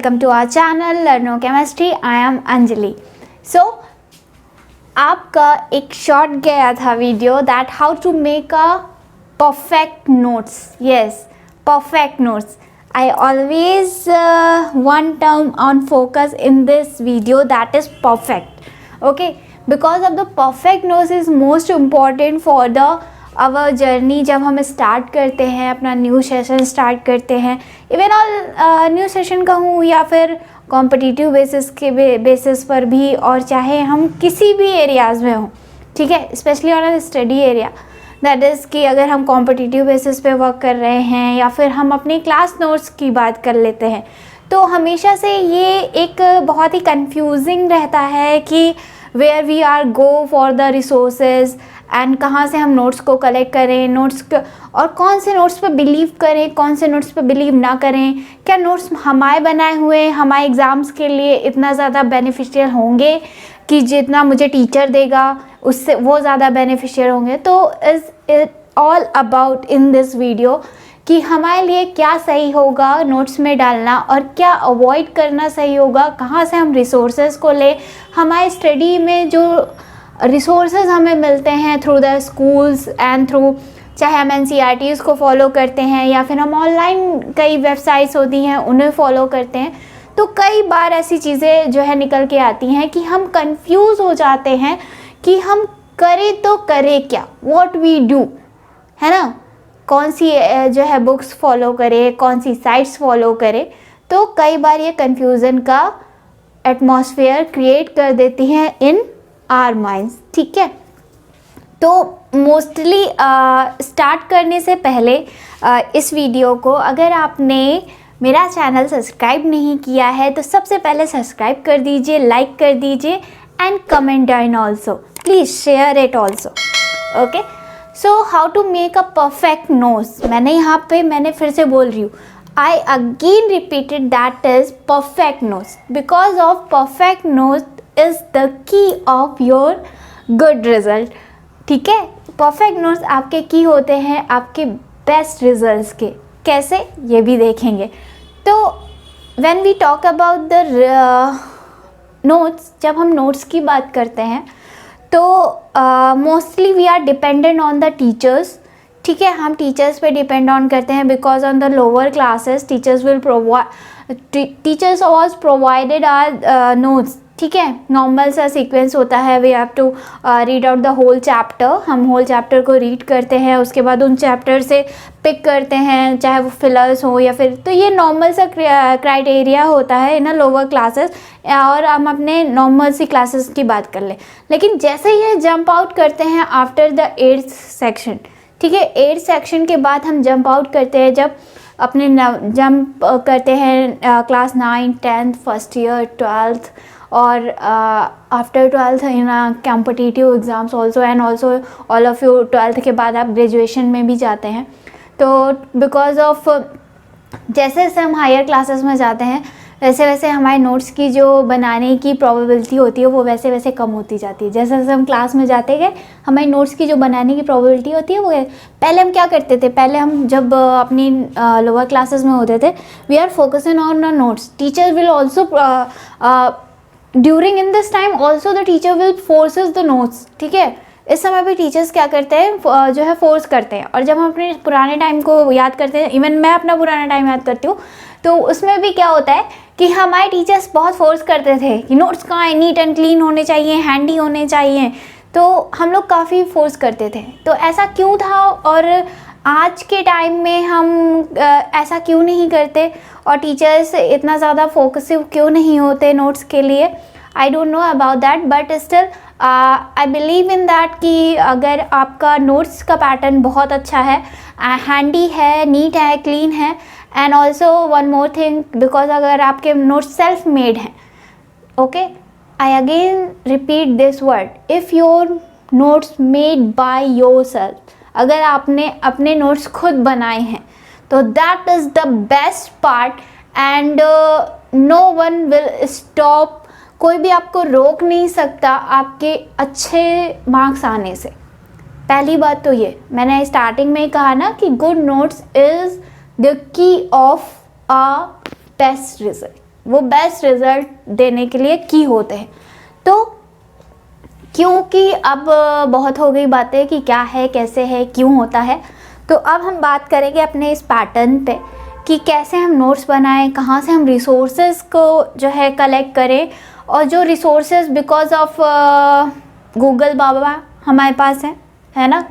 welcome to our channel Learno Chemistry. I am Anjali. So आपका एक short गया था video that how to make a perfect notes. Yes, perfect notes. I always one term on focus in this video, that is perfect. Okay, because of the perfect notes is most important for the our journey. जब हम start करते हैं अपना new session start करते हैं, even all new session कहूँ या फिर कॉम्पिटिटिव बेसिस के बेसिस पर भी, और चाहे हम किसी भी एरियाज़ में हों, ठीक है, specially on a study area, that is कि अगर हम कॉम्पिटिटिव बेसिस पे वर्क कर रहे हैं या फिर हम अपने क्लास नोट्स की बात कर लेते हैं, तो हमेशा से ये एक बहुत ही कंफ्यूजिंग रहता है कि where we are go for the resources and कहाँ से हम नोट्स को कलेक्ट करें, और कौन से नोट्स पे बिलीव करें, कौन से नोट्स पे बिलीव ना करें. क्या नोट्स हमारे बनाए हुए हमारे एग्ज़ाम्स के लिए इतना ज़्यादा बेनिफिशियल होंगे कि जितना मुझे टीचर देगा उससे वो ज़्यादा बेनिफिशियल होंगे. तो is it all about in this video कि हमारे लिए क्या सही होगा नोट्स में डालना और क्या अवॉइड करना सही होगा, कहाँ से हम रिसोर्सेज को लें. हमारे स्टडी में जो रिसोर्सेज हमें मिलते हैं through the schools and through, चाहे हम NCERTs को फॉलो करते हैं या फिर हम ऑनलाइन कई वेबसाइट्स होती हैं उन्हें फॉलो करते हैं, तो कई बार ऐसी चीज़ें जो है निकल के आती हैं कि हम कंफ्यूज हो जाते हैं कि हम करें तो करें क्या, व्हाट वी डू, है ना, कौन सी जो है बुक्स फॉलो करें, कौन सी साइट्स फॉलो करें. तो कई बार ये कन्फ्यूज़न का एटमॉस्फेयर क्रिएट कर देती हैं इन आवर माइंड्स, ठीक है. तो मोस्टली स्टार्ट करने से पहले इस वीडियो को अगर आपने मेरा चैनल सब्सक्राइब नहीं किया है तो सबसे पहले सब्सक्राइब कर दीजिए, लाइक कर दीजिए and comment down also, please share it also. Okay, so how to make a perfect notes. मैंने फिर से बोल रही हूँ, I again repeated that is perfect notes, because of perfect notes is the key of your good result. ठीक है, perfect notes आपके की होते हैं आपके बेस्ट रिजल्ट्स के. कैसे, ये भी देखेंगे. तो when we talk about the notes, जब हम नोट्स की बात करते हैं तो mostly we are dependent on the teachers. ठीक है, हम टीचर्स पे डिपेंड ऑन करते हैं because on the lower classes teachers was provided are notes. ठीक है, नॉर्मल सा सीक्वेंस होता है, we have to read out the whole chapter. हम होल चैप्टर को रीड करते हैं, उसके बाद उन चैप्टर से पिक करते हैं, चाहे वो फिलर्स हो या फिर, तो ये नॉर्मल सा क्राइटेरिया होता है इन लोअर क्लासेस. और हम अपने नॉर्मल सी क्लासेस की बात कर लें, लेकिन जैसे ही जंप आउट करते हैं आफ्टर द 8th सेक्शन, ठीक है, 8th सेक्शन के बाद हम जंप आउट करते हैं, जब अपने जंप करते हैं class 9, 10th, first year, 12th, और after 12th in competitive exams also, and also all of you 12th के बाद आप ग्रेजुएशन में भी जाते हैं. तो बिकॉज ऑफ जैसे जैसे हम हायर क्लासेस में जाते हैं वैसे वैसे हमारे नोट्स की जो बनाने की प्रोबेबिलिटी होती है वो वैसे वैसे कम होती जाती है. जैसे जैसे हम क्लास में जाते गए हमारी नोट्स की जो बनाने की प्रोबेबिलिटी होती है वो, पहले हम क्या करते थे, पहले हम जब अपनी लोअर क्लासेस में होते थे, we are focusing on the notes. Teacher will also during in this time also the teacher will forces the notes. ठीक है, इस समय पे टीचर्स क्या करते हैं, जो है फोर्स करते हैं. और जब हम अपने पुराने टाइम को याद करते हैं, इवन मैं अपना पुराना टाइम याद करती हूँ, तो उसमें भी क्या होता है कि हमारे टीचर्स बहुत फोर्स करते थे कि नोट्स कहाँ है, नीट एंड क्लीन होने चाहिए, हैंडी होने चाहिए. तो हम लोग काफ़ी फोर्स करते थे. तो ऐसा क्यों था, और आज के टाइम में हम ऐसा क्यों नहीं करते, और टीचर्स इतना ज़्यादा फोकसिव क्यों नहीं होते नोट्स के लिए. I don't know about that, but still I believe in that कि अगर आपका नोट्स का पैटर्न बहुत अच्छा है, हैंडी है, नीट है, क्लीन है, and also one more thing, because अगर आपके नोट्स सेल्फ मेड हैं, okay, I again repeat this word, if your notes made by your self, अगर आपने अपने नोट्स खुद बनाए हैं तो that is the best part, and no one will stop. कोई भी आपको रोक नहीं सकता आपके अच्छे मार्क्स आने से. पहली बात तो ये, मैंने स्टार्टिंग में ही कहा ना कि good notes is the key of a best result. वो बेस्ट रिजल्ट देने के लिए की होते हैं। तो क्योंकि अब बहुत हो गई बातें कि क्या है, कैसे है, क्यों होता है, तो अब हम बात करेंगे अपने इस पैटर्न पे कि कैसे हम नोट्स बनाएं, कहाँ से हम रिसोर्सेज को जो है कलेक्ट करें, और जो रिसोर्सेज बिकॉज ऑफ गूगल बाबा हमारे पास है ना,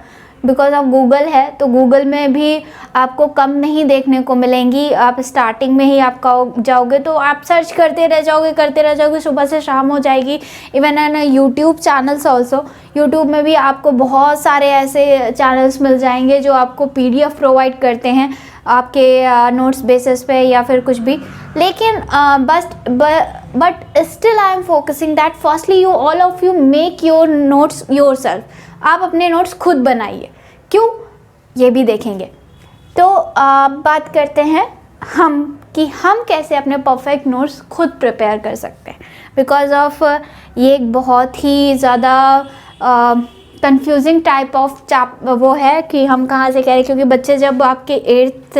बिकॉज ऑफ गूगल है, तो गूगल में भी आपको कम नहीं देखने को मिलेंगी। आप स्टार्टिंग में ही आप जाओगे तो आप सर्च करते रह जाओगे, सुबह से शाम हो जाएगी। Even an YouTube channels also, YouTube में भी आपको बहुत सारे ऐसे चैनल्स मिल जाएंगे जो आपको PDF प्रोवाइड करते हैं आपके नोट्स बेसिस पे या फिर कुछ भी। लेकिन but still I am focusing that firstly you all of you make your notes yourself. आप अपने नोट्स खुद बनाइए। क्यों, ये भी देखेंगे। तो बात करते हैं हम कि हम कैसे अपने परफेक्ट नोट्स खुद प्रिपेयर कर सकते हैं। बिकॉज ऑफ ये एक बहुत ही ज़्यादा कंफ्यूजिंग टाइप ऑफ वो है कि हम कहाँ से करें, क्योंकि बच्चे जब आपके 8th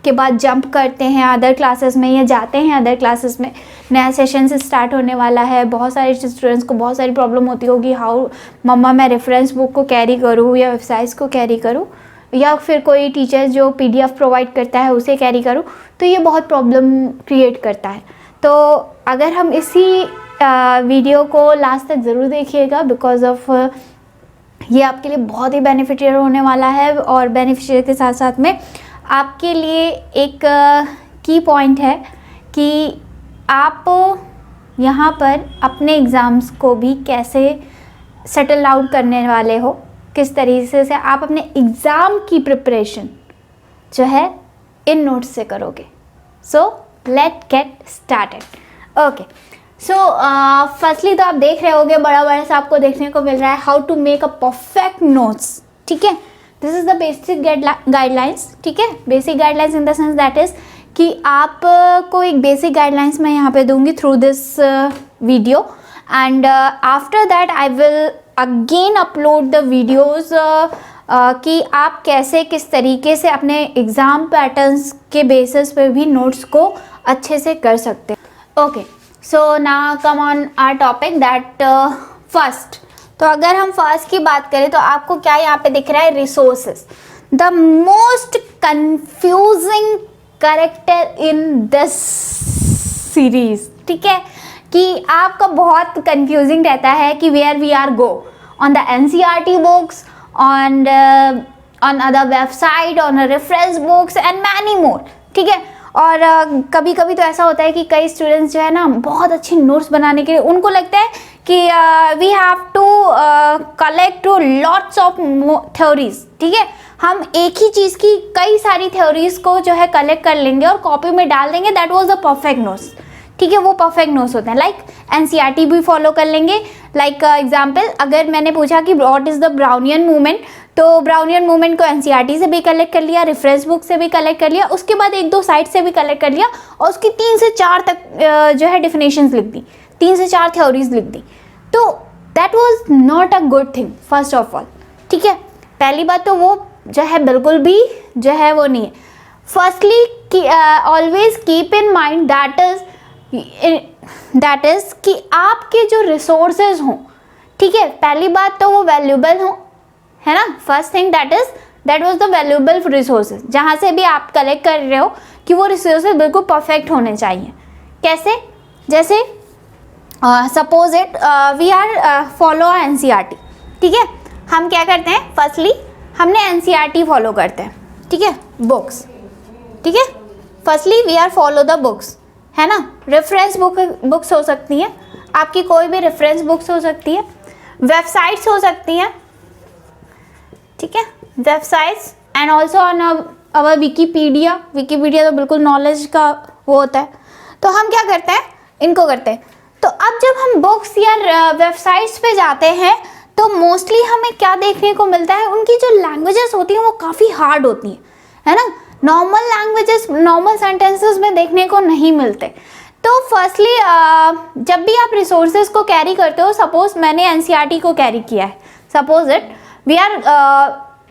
के बाद जंप करते हैं अदर क्लासेस में या जाते हैं अदर क्लासेस में, नया सेशन से स्टार्ट होने वाला है, बहुत सारे स्टूडेंट्स को बहुत सारी प्रॉब्लम होती होगी, हाउ मम्मा मैं रेफरेंस बुक को कैरी करूँ या वेबसाइट्स को कैरी करूँ, या फिर कोई टीचर जो PDF प्रोवाइड करता है उसे कैरी करूँ, तो ये बहुत प्रॉब्लम क्रिएट करता है। तो अगर हम इसी वीडियो को लास्ट तक ज़रूर देखिएगा, बिकॉज ऑफ ये आपके लिए बहुत ही बेनिफिशियल होने वाला है। और बेनिफिशियल के साथ साथ में आपके लिए एक की पॉइंट है कि आप यहाँ पर अपने एग्ज़ाम्स को भी कैसे सेटल आउट करने वाले हो, किस तरीके से आप अपने एग्ज़ाम की प्रिपरेशन जो है इन नोट्स से करोगे। So let get started. Okay, so firstly तो आप देख रहे होगे बड़ा बड़ा सा आपको देखने को मिल रहा है how to make a perfect notes. ठीक है, this is the basic guidelines. ठीक है, basic guidelines in the sense that is कि आप को एक बेसिक गाइडलाइंस मैं यहाँ पे दूंगी through this video, and after that I will again upload the videos कि आप कैसे किस तरीके से अपने एग्ज़ाम पैटर्न्स के बेसिस पे भी नोट्स को अच्छे से कर सकते हैं। Okay, so now come on our topic that first. तो अगर हम फर्स्ट की बात करें तो आपको क्या यहाँ पे दिख रहा है, resources, the most confusing character in this series. ठीक है, कि आपका बहुत कंफ्यूजिंग रहता है कि where we are go on the NCERT books, on other website, on reference books and many more. ठीक है, और कभी कभी तो ऐसा होता है कि कई स्टूडेंट्स जो है ना बहुत अच्छी नोट्स बनाने के लिए उनको लगता है कि we have to collect lots of theories. ठीक है, हम एक ही चीज़ की कई सारी थ्योरीज को जो है कलेक्ट कर लेंगे और कॉपी में डाल देंगे, that was the perfect notes. ठीक है, वो परफेक्ट नोट्स होते हैं। लाइक NCERT भी फॉलो कर लेंगे। लाइक एग्जाम्पल, अगर मैंने पूछा कि what is the Brownian movement, तो ब्राउनियन मूवमेंट को NCERT से भी कलेक्ट कर लिया, रेफरेंस बुक से भी कलेक्ट कर लिया, उसके बाद 1-2 साइट से भी कलेक्ट कर लिया और उसकी 3 से 4 तक जो है डिफिनेशंस लिख दी, 3 से 4 थ्योरीज लिख दी। तो that was not a good thing first of all. ठीक है, पहली बात तो वो जो है बिल्कुल भी जो है वो नहीं है। Firstly always keep in mind that is कि आपके जो रिसोर्सेज हों, ठीक है, पहली बात तो वो वैल्यूबल हों, है ना। First thing that was the valuable resources, जहाँ से भी आप कलेक्ट कर रहे हो कि वो रिसोर्सेज बिल्कुल परफेक्ट होने चाहिए। कैसे, जैसे suppose it we are follow NCERT। ठीक है, हम क्या करते हैं, फर्स्टली हमने NCERT फॉलो करते हैं। ठीक है, बुक्स। ठीक है, firstly we are follow the books, है ना। रेफरेंस बुक्स हो सकती हैं, आपकी कोई भी रेफरेंस बुक्स हो सकती है, वेबसाइट्स हो सकती हैं। ठीक है, websites and also on our Wikipedia तो बिल्कुल नॉलेज का वो होता है। तो हम क्या करते हैं, इनको करते हैं। तो अब जब हम बुक्स या वेबसाइट्स पे जाते हैं तो मोस्टली हमें क्या देखने को मिलता है, उनकी जो लैंग्वेजेस होती हैं वो काफ़ी हार्ड होती हैं, है ना। नॉर्मल लैंग्वेजेस नॉर्मल सेंटेंसेस में देखने को नहीं मिलते। तो फर्स्टली जब भी आप रिसोर्सेज को कैरी करते हो, सपोज मैंने NCERT को कैरी किया है, suppose it we are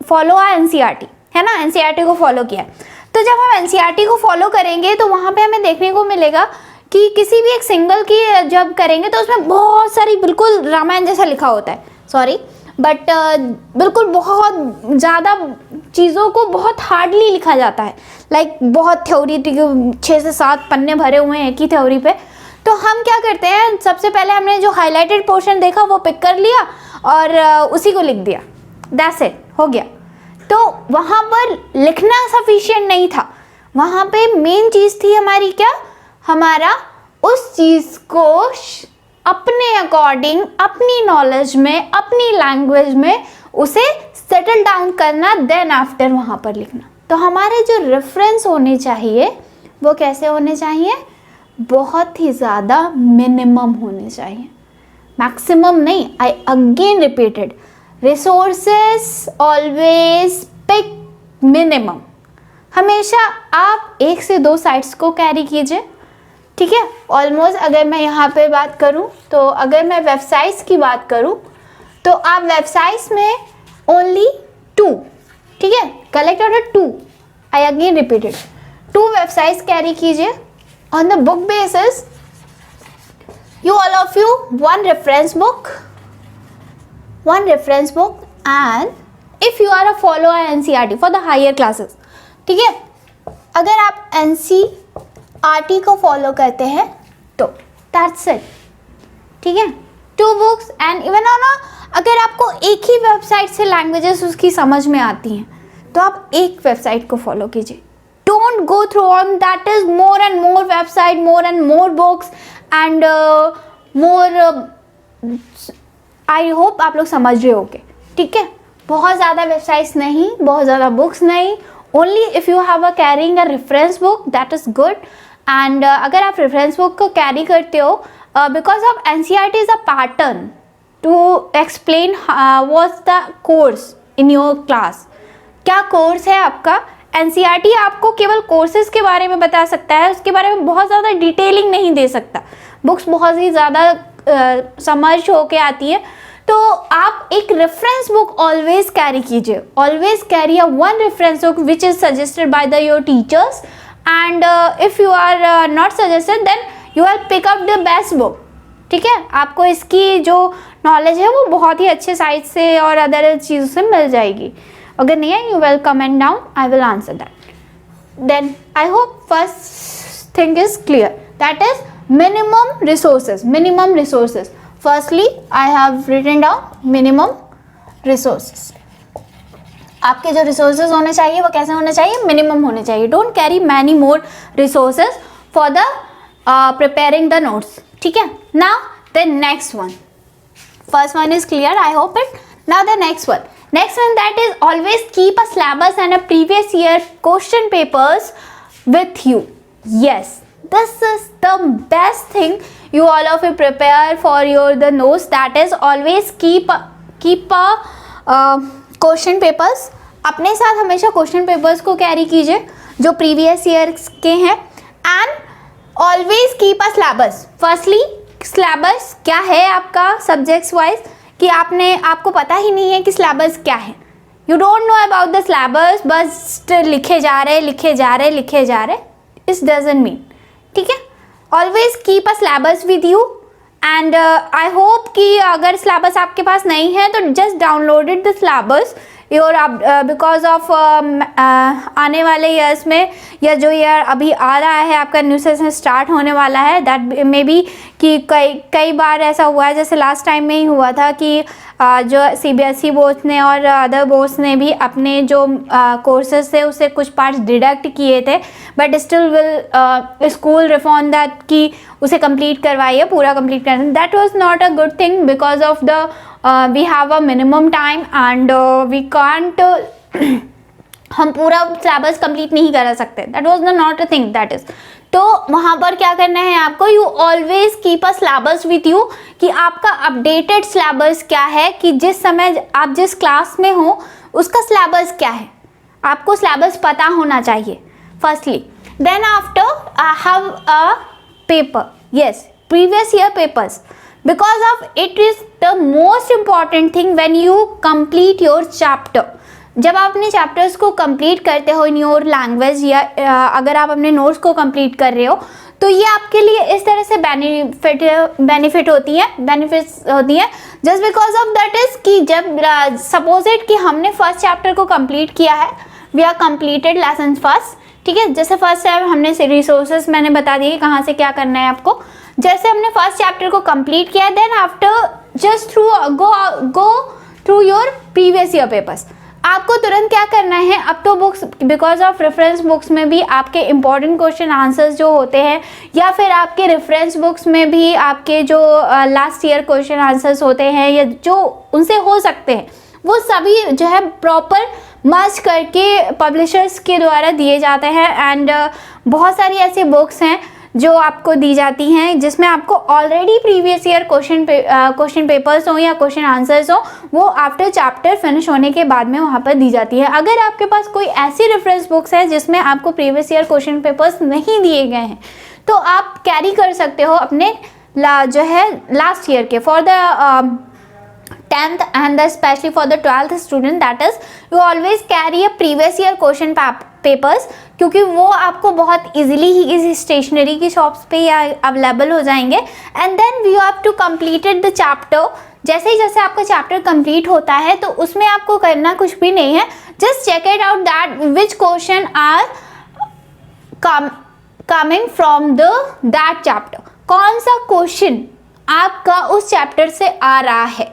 follow NCERT, है ना, NCERT को फॉलो किया है। तो जब हम NCERT को फॉलो करेंगे तो वहाँ पे हमें देखने को मिलेगा कि किसी भी एक सिंगल की जब करेंगे तो उसमें बहुत सारी बिल्कुल रामायण जैसा लिखा होता है, सॉरी बट बिल्कुल बहुत ज़्यादा चीज़ों को बहुत हार्डली लिखा जाता है, लाइक बहुत थ्योरी 6 से 7 पन्ने भरे हुए हैं एक ही थ्योरी पे। तो हम क्या करते हैं, सबसे पहले हमने जो हाईलाइटेड पोर्शन देखा वो पिक कर लिया और उसी को लिख दिया, दैट्स इट, हो गया। तो वहाँ पर लिखना सफिशिएंट नहीं था, वहाँ पे मेन चीज़ थी हमारी क्या, हमारा उस चीज़ को अपने अकॉर्डिंग, अपनी नॉलेज में, अपनी लैंग्वेज में उसे सेटल डाउन करना, देन आफ्टर वहाँ पर लिखना। तो हमारे जो रेफरेंस होने चाहिए वो कैसे होने चाहिए, बहुत ही ज़्यादा मिनिमम होने चाहिए, मैक्सिमम नहीं। I again repeated, resources always pick minimum. हमेशा आप 1 से 2 साइट्स को कैरी कीजिए, ठीक है। ऑलमोस्ट अगर मैं यहाँ पे बात करूँ तो अगर मैं वेबसाइट्स की बात करूँ तो आप वेबसाइट्स में ओनली 2, ठीक है, collect order 2, I again repeated, 2 websites carry कीजिए। On the book basis you all of you one reference book and if you are a follower NCERT for the higher classes, ठीक है। अगर आप NCERT को follow करते हैं तो that's it, ठीक है। 2 बुक्स एंड इवन अगर आपको एक ही वेबसाइट से लैंग्वेजेस उसकी समझ में आती हैं तो आप एक वेबसाइट को फॉलो कीजिए, don't go through on that is more and more website, more and more books and more, I hope आप लोग समझ रहे होगे, ठीक है। बहुत ज़्यादा वेबसाइट्स नहीं, बहुत ज़्यादा बुक्स नहीं, only if you have a carrying a reference book that is good. And अगर आप रेफरेंस बुक को कैरी करते हो, because of NCERT is a pattern to explain what's the course in your class, क्या course है आपका। NCERT आपको केवल कोर्सेज के बारे में बता सकता है, उसके बारे में बहुत ज़्यादा डिटेलिंग नहीं दे सकता, बुक्स बहुत ही ज़्यादा समर्ज होके आती है। तो आप एक रेफरेंस बुक ऑलवेज कैरी कीजिए, always carry a one reference book which is suggested by the your teachers and if you are not suggested then you will pick up the best book, ठीक है। आपको इसकी जो knowledge है वो बहुत ही अच्छे साइट से और अदर चीज़ों से मिल जाएगी। अगर नहीं है, you will comment down, I will answer that. Then I hope first thing is clear, that is minimum resources. Firstly, I have written down minimum resources. आपके जो resources होने चाहिए वो कैसे होने चाहिए, minimum होने चाहिए। Don't carry many more resources for the preparing the notes, ठीक है। Now the next one, first one is clear, I hope it. Now the next one that is always keep a syllabus and a previous year question papers with you. Yes, this is the best thing you all of you prepare for your the notes, that is always keep a question papers अपने साथ, हमेशा question papers को carry कीजिए जो previous year के हैं। And always keep a syllabus. Firstly syllabus क्या है आपका सब्जेक्ट्स वाइज, कि आपको पता ही नहीं है कि सिलेबस क्या है, you don't know about the syllabus, बस लिखे जा रहे, इस डजंट मीन, ठीक है। Always keep a syllabus with you and I hope कि अगर सिलेबस आपके पास नहीं है तो just downloaded the syllabus your, because of आने वाले ईयर्स में या जो ईयर अभी आ रहा है आपका न्यू सेशन स्टार्ट होने वाला है, दैट मे बी कि कई बार ऐसा हुआ है, जैसे लास्ट टाइम में ही हुआ था कि जो CBSE बोर्ड्स ने और अदर बोर्ड्स ने भी अपने जो कोर्सेज थे उससे कुछ पार्ट्स डिडक्ट किए थे, but still will school reform that कि उसे कंप्लीट करवाइए, पूरा कंप्लीट करना। That was not a good thing because of the we have a minimum time and we can't हम पूरा सिलेबस कंप्लीट नहीं कर सकते, that was not a thing that is. तो वहाँ पर क्या करना है आपको, you always keep a syllabus with you, कि आपका अपडेटेड सिलेबस क्या है, कि जिस समय आप जिस क्लास में हो उसका सिलेबस क्या है, आपको सिलेबस पता होना चाहिए firstly. Then after I have a paper, yes previous year papers, because of it is the most important thing when you complete your chapter। जब आप अपने चैप्टर्स को कंप्लीट करते हो इन योर लैंग्वेज, या अगर आप अपने नोट्स को कंप्लीट कर रहे हो तो ये आपके लिए इस तरह से बेनिफिट्स होती है just because of that is कि जब सपोज इट कि हमने फर्स्ट चैप्टर को कंप्लीट किया है, we are completed lesson first, ठीक है। जैसे फर्स्ट टाइम हमने रिसोर्सेज मैंने बता दिए कहाँ से क्या करना है आपको। जैसे हमने फर्स्ट चैप्टर को कंप्लीट किया, then after just go through your previous year papers. आपको तुरंत क्या करना है, अब तो books because of reference books में भी आपके इंपॉर्टेंट क्वेश्चन आंसर्स जो होते हैं, या फिर आपके रेफरेंस बुक्स में भी आपके जो लास्ट ईयर क्वेश्चन आंसर्स होते हैं या जो उनसे हो सकते हैं, वो सभी जो है प्रॉपर मर्ज करके पब्लिशर्स के द्वारा दिए जाते हैं। एंड बहुत सारी ऐसी बुक्स हैं जो आपको दी जाती हैं जिसमें आपको already previous year question papers हो या क्वेश्चन आंसर्स हो, वो आफ्टर चैप्टर फिनिश होने के बाद में वहाँ पर दी जाती है। अगर आपके पास कोई ऐसी रेफरेंस बुक्स है जिसमें आपको प्रीवियस ईयर क्वेश्चन पेपर्स नहीं दिए गए हैं, तो आप कैरी कर सकते हो अपने जो है लास्ट ईयर के for the 10th and especially for the 12th student, that is you always carry a previous year question papers, क्योंकि वो आपको बहुत इजीली ही इस स्टेशनरी की शॉप्स पे या अवेलेबल हो जाएंगे। And then we have to completed the chapter. जैसे ही जैसे आपका चैप्टर कंप्लीट होता है तो उसमें आपको करना कुछ भी नहीं है, just check it out that which question are coming from that chapter. कौन सा क्वेश्चन आपका उस चैप्टर से आ रहा है,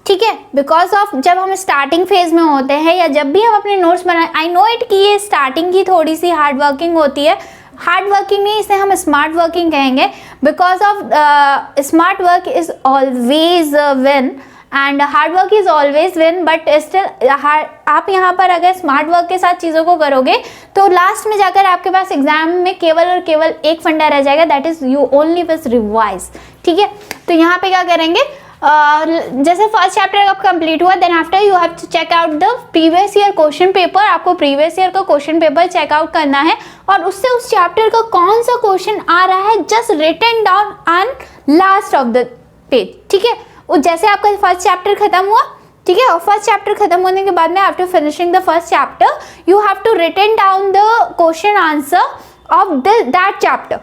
ठीक है। बिकॉज ऑफ जब हम स्टार्टिंग फेज में होते हैं या जब भी हम अपने नोट्स बनाए, आई नो इट कि ये स्टार्टिंग की थोड़ी सी हार्ड वर्किंग होती है, हार्ड वर्किंग नहीं, इसे हम स्मार्ट वर्किंग कहेंगे, because of smart work is always win and hard work is always win. But still आप यहाँ पर अगर स्मार्ट वर्क के साथ चीज़ों को करोगे तो लास्ट में जाकर आपके पास एग्जाम में केवल और केवल एक फंडा रह जाएगा, that is you only with revise, ठीक है। तो यहाँ पे क्या करेंगे, जैसे फर्स्ट चैप्टर अब कंप्लीट हुआ, then after you have to check out the previous year question paper. आपको प्रीवियस ईयर का क्वेश्चन पेपर चेकआउट करना है और उससे उस चैप्टर का कौन सा क्वेश्चन आ रहा है just written down on last of the page, ठीक है। और जैसे आपका फर्स्ट चैप्टर खत्म हुआ, ठीक है, और फर्स्ट चैप्टर खत्म होने के बाद में after finishing the first chapter you have to written down the question answer of that chapter.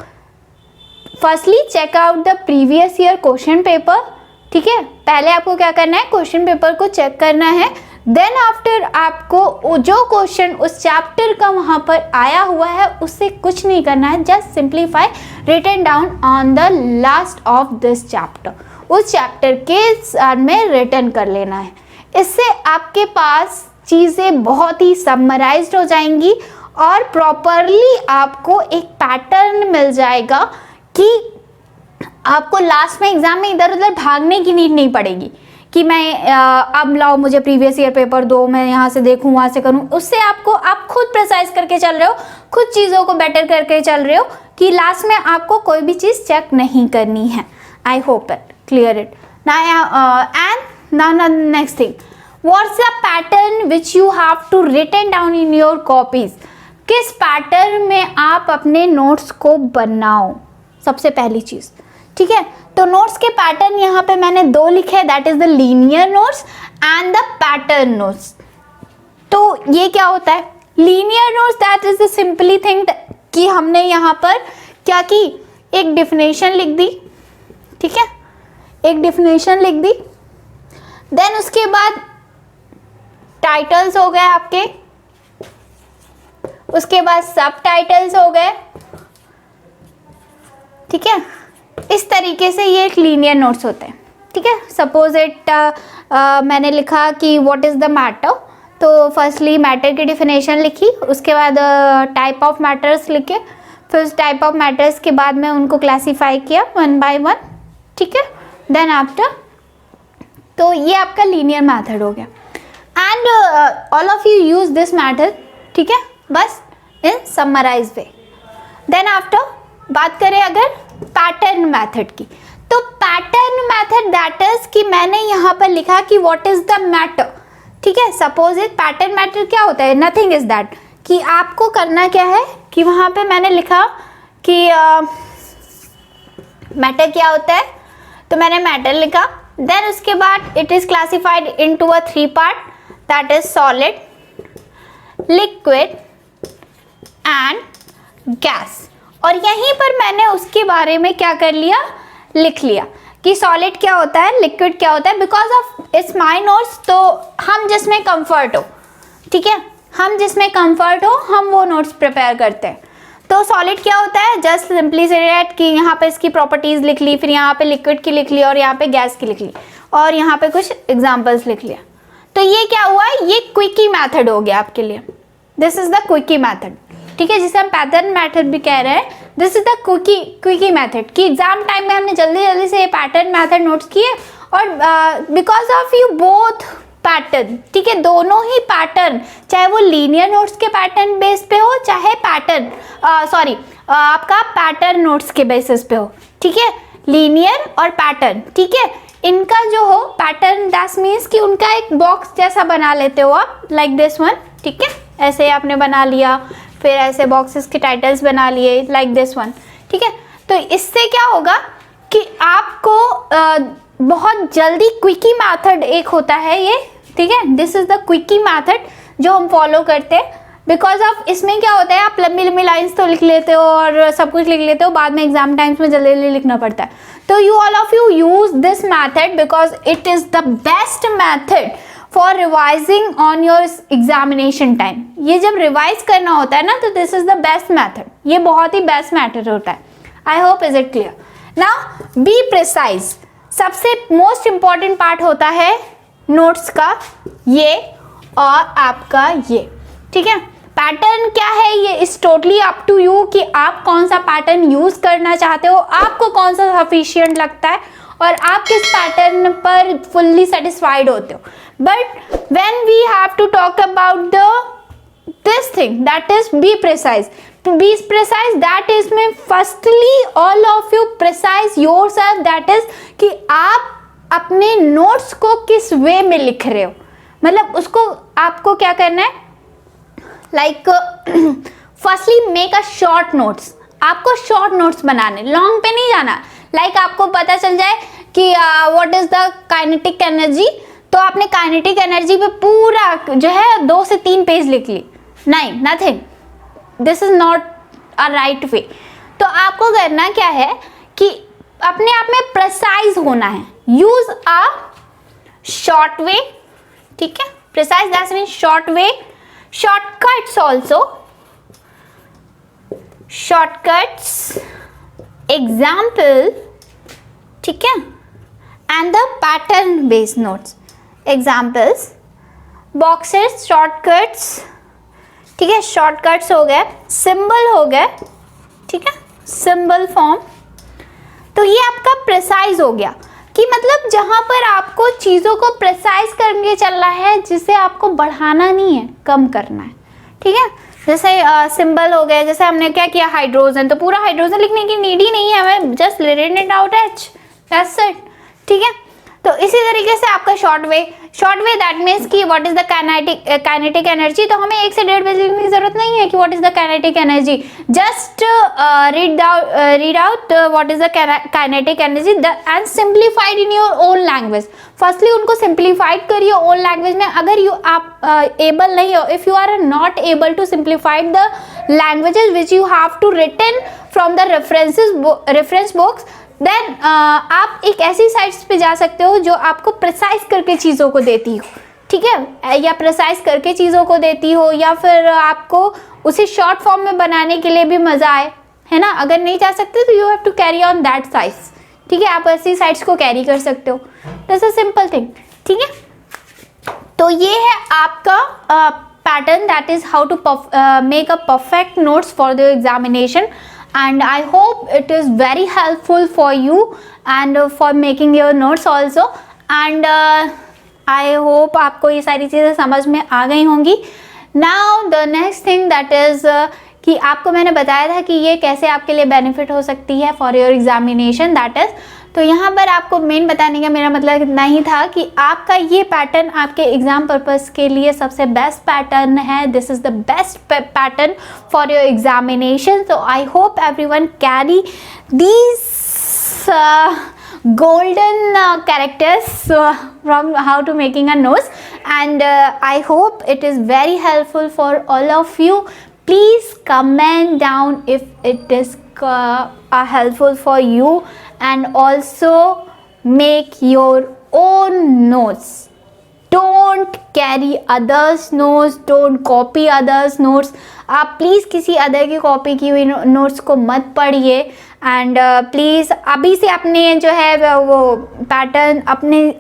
Firstly check out the previous year question paper, ठीक है। पहले आपको क्या करना है, क्वेश्चन पेपर को चेक करना है। देन आफ्टर आपको जो क्वेश्चन उस चैप्टर का वहाँ पर आया हुआ है उससे कुछ नहीं करना है, just simplify written down on the last of this chapter, उस चैप्टर के में रिटन कर लेना है। इससे आपके पास चीज़ें बहुत ही समराइज्ड हो जाएंगी और प्रॉपरली आपको एक पैटर्न मिल जाएगा कि आपको लास्ट में एग्जाम में इधर उधर भागने की नीड नहीं पड़ेगी कि मैं अब लाओ मुझे प्रीवियस ईयर पेपर दो, मैं यहाँ से देखूँ वहाँ से करूँ। उससे आपको आप खुद प्रिसाइज करके चल रहे हो, खुद चीज़ों को बेटर करके चल रहे हो कि लास्ट में आपको कोई भी चीज़ चेक नहीं करनी है। I hope it clear it now next thing, what's the pattern which you have to written down in your copies? किस पैटर्न में आप अपने नोट्स को बनाओ, सबसे पहली चीज़, ठीक है। तो नोट्स के पैटर्न यहाँ पे मैंने दो लिखे हैं, that is the linear notes and the pattern notes. तो ये क्या होता है, linear notes that is the simply thing कि हमने यहाँ पर क्या की, एक डिफिनेशन लिख दी, ठीक है, एक डिफिनेशन लिख दी। देन उसके बाद टाइटल्स हो गए आपके, उसके बाद सब टाइटल्स हो गए, ठीक है। इस तरीके से ये एक लीनियर नोट्स होते हैं, ठीक है। सपोज इट मैंने लिखा कि व्हाट इज़ द मैटर, तो फर्स्टली मैटर की डिफिनेशन लिखी, उसके बाद टाइप ऑफ मैटर्स लिखे, फिर उस टाइप ऑफ मैटर्स के बाद में उनको क्लासीफाई किया वन बाय वन, ठीक है। देन आफ्टर, तो ये आपका लीनियर मैथड हो गया and all of you use this method, ठीक है, बस इन समराइज वे। देन आफ्टर बात करें अगर पैटर्न मेथड की, तो पैटर्न मेथड दैट इज कि मैंने यहाँ पर लिखा कि व्हाट इज द मैटर, ठीक है। सपोज इट पैटर्न मैटर क्या होता है, नथिंग इज दैट कि आपको करना क्या है कि वहाँ पे मैंने लिखा कि मैटर क्या होता है, तो मैंने मैटर लिखा। देन उसके बाद it is classified into a 3 part, that is solid, liquid and gas. और यहीं पर मैंने उसके बारे में क्या कर लिया, लिख लिया कि सॉलिड क्या होता है, लिक्विड क्या होता है, because of its my notes. तो हम जिसमें कंफर्ट हो, ठीक है, हम जिसमें कंफर्ट हो हम वो नोट्स प्रिपेयर करते हैं। तो सॉलिड क्या होता है, जस्ट सिंपली से डेट कि यहाँ पे इसकी प्रॉपर्टीज लिख ली, फिर यहाँ पे लिक्विड की लिख ली और यहाँ पे गैस की लिख ली और यहाँ पे कुछ एग्जांपल्स लिख लिया। तो ये क्या हुआ, ये क्विकी मेथड हो गया आपके लिए। This is the quickie method, ठीक है, जिसे हम पैटर्न मेथड भी कह रहे हैं। This is the quickie method कि एग्जाम टाइम में हमने जल्दी जल्दी से ये पैटर्न मेथड नोट्स किए और because of you both pattern, ठीक है, दोनों ही पैटर्न, चाहे वो लीनियर नोट्स के पैटर्न बेस पे हो, चाहे पैटर्न आपका पैटर्न नोट्स के बेसिस पे हो, ठीक है, लीनियर और पैटर्न, ठीक है, इनका जो हो पैटर्न दैट मीन्स कि उनका एक बॉक्स जैसा बना लेते हो आप, लाइक दिस वन, ठीक है, ऐसे आपने बना लिया, फिर ऐसे बॉक्सेस के टाइटल्स बना लिए लाइक दिस वन, ठीक है। तो इससे क्या होगा कि आपको बहुत जल्दी क्विकी मेथड एक होता है ये, ठीक है, this is the quickie method जो हम फॉलो करते हैं। बिकॉज ऑफ इसमें क्या होता है, आप लंबी लंबी लाइंस तो लिख लेते हो और सब कुछ लिख लेते हो, बाद में एग्जाम टाइम्स में जल्दी जल्दी लिखना पड़ता है। तो you all of you use this method because it is the best method for revising on your examination time. ये जब रिवाइज करना होता है ना, तो this is the best method, ये बहुत ही बेस्ट मैथड होता है। आई hope is it clear. Now be precise, सबसे मोस्ट इंपॉर्टेंट पार्ट होता है नोट्स का ये और आपका ये, ठीक है। पैटर्न क्या है, ये is totally up to you कि आप कौन सा पैटर्न यूज करना चाहते हो, आपको कौन सा सफिशिएंट लगता है और आप किस पैटर्न पर फुल्ली सेटिस्फाइड होते हो। But when we have to talk about the this thing that is be precise, be precise that is में firstly all of you precise yourself, that is कि आप अपने नोट्स को किस वे में लिख रहे हो, मतलब उसको आपको क्या करना है, like firstly make a short notes, आपको शॉर्ट नोट्स बनाने, लॉन्ग पे नहीं जाना। लाइक आपको पता चल जाए कि what is the kinetic energy, तो आपने काइनेटिक एनर्जी पे पूरा जो है 2 से 3 पेज लिख ली, नहीं, nothing, this is not a right way. तो आपको करना क्या है कि अपने आप में प्रिसाइज होना है, यूज अ शॉर्ट वे, ठीक है, precise that means short way, shortcuts also, shortcuts, example, ठीक है, and the pattern based notes, examples, boxes, shortcuts, ठीक है, shortcuts हो गए, symbol हो गए, ठीक है, symbol form। तो ये आपका प्रिसाइज हो गया कि मतलब जहाँ पर आपको चीज़ों को प्रिसाइज करके चलना है, जिसे आपको बढ़ाना नहीं है, कम करना है, ठीक है। जैसे सिंबल हो गए, जैसे हमने क्या किया, हाइड्रोजन, तो पूरा हाइड्रोजन लिखने की नीड ही नहीं है हमें, just written it out H, that's it, ठीक है। तो इसी तरीके से आपका शॉर्ट वे दैट मीन्स कि what is the kinetic energy, तो हमें 1 से 1.5 पेज लिखने की जरूरत नहीं है कि what is the kinetic energy, just read out what is the kinetic energy and simplified in your own language. Firstly उनको सिंप्लीफाइड करिए ओन लैंग्वेज में। अगर आप एबल नहीं हो, if you are not able to simplified the languages which you have to written from the reference books, देन आप एक ऐसी साइट्स पे जा सकते हो जो आपको प्रिसाइज करके चीज़ों को देती हो, ठीक है, या प्रिसाइज करके चीज़ों को देती हो, या फिर आपको उसे शॉर्ट फॉर्म में बनाने के लिए भी मज़ा आए, है ना। अगर नहीं जा सकते तो you have to carry on that sites, ठीक है, आप ऐसी साइट्स को कैरी कर सकते हो, दैट्स अ सिंपल थिंग, ठीक है। तो ये है आपका pattern, that is how to make a perfect notes for the examination, and I hope it is very helpful for you and for making your notes also, and I hope आपको ये सारी चीज़ें समझ में आ गई होंगी। Now the next thing that is कि आपको मैंने बताया था कि ये कैसे आपके लिए बेनिफिट हो सकती है for your examination, that is, तो यहाँ पर आपको मेन बताने का मेरा मतलब इतना ही था कि आपका ये पैटर्न आपके एग्जाम पर्पस के लिए सबसे बेस्ट पैटर्न है, this is the best pattern for your examination. So I hope everyone carry these golden characters from how to making a notes, and I hope it is very helpful for all of you. please comment down if it is helpful for you, and also make your own notes. Don't carry others notes, don't copy others notes. आप please किसी other की copy की हुई notes को मत पढ़िए, and please अभी से अपने जो है वो पैटर्न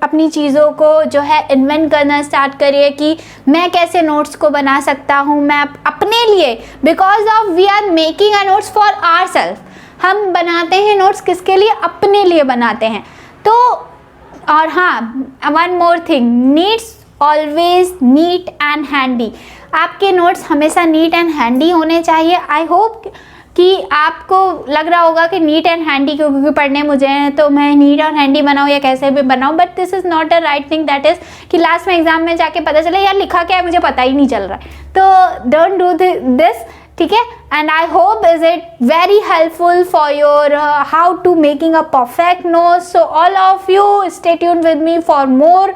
अपनी चीज़ों को जो है इन्वेंट करना स्टार्ट करिए कि मैं कैसे नोट्स को बना सकता हूँ मैं अपने लिए, because of we are making a notes for our self. हम बनाते हैं नोट्स किसके लिए? अपने लिए बनाते हैं. तो और हाँ, one more thing, needs always neat and handy. आपके नोट्स हमेशा नीट एंड हैंडी होने चाहिए. आई होप कि आपको लग रहा होगा कि नीट एंड हैंडी क्योंकि पढ़ने मुझे हैं तो मैं नीट और हैंडी बनाऊँ या कैसे भी बनाऊँ, but this is not a right thing. That is कि लास्ट में एग्जाम में जाके पता चले यार लिखा क्या है मुझे पता ही नहीं चल रहा है. तो डोंट डू दिस, ठीक है. And I hope is it very helpful for your how to making a perfect note. So all of you stay tuned with me for more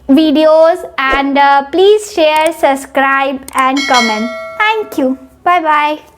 videos, and please share, subscribe and comment. Thank you. Bye bye.